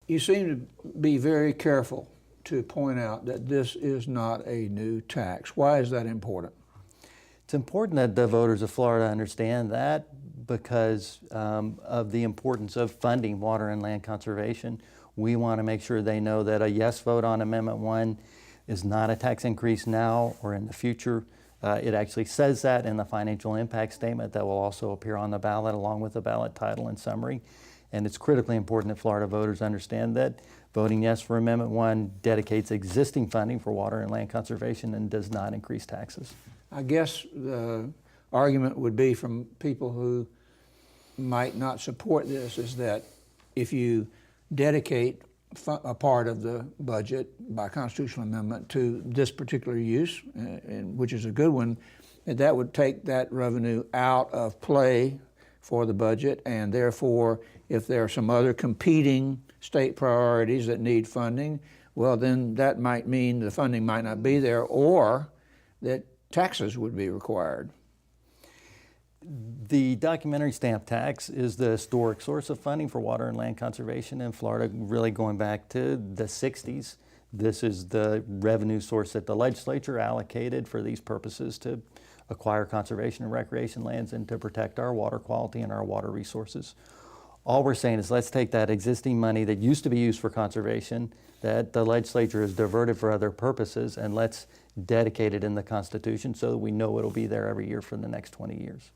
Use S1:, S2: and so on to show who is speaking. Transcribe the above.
S1: You seem to be very careful to point out that this is not a new tax. Why is that important?
S2: It's important that the voters of Florida understand that because of the importance of funding water and land conservation. We want to make sure they know that a yes vote on Amendment 1 is not a tax increase now or in the future. It actually says that in the financial impact statement that will also appear on the ballot along with the ballot title and summary. And it's critically important that Florida voters understand that voting yes for Amendment 1 dedicates existing funding for water and land conservation and does not increase taxes.
S1: I guess the argument would be from people who might not support this is that if you dedicate a part of the budget by constitutional amendment to this particular use, which is a good one, that would take that revenue out of play for the budget, and therefore if there are some other competing state priorities that need funding, well then that might mean the funding might not be there or that taxes would be required.
S2: The documentary stamp tax is the historic source of funding for water and land conservation in Florida, really going back to the 60s. This is the revenue source that the legislature allocated for these purposes to acquire conservation and recreation lands and to protect our water quality and our water resources. All we're saying is let's take that existing money that used to be used for conservation, that the legislature has diverted for other purposes, and let's dedicate it in the Constitution so that we know it'll be there every year for the next 20 years.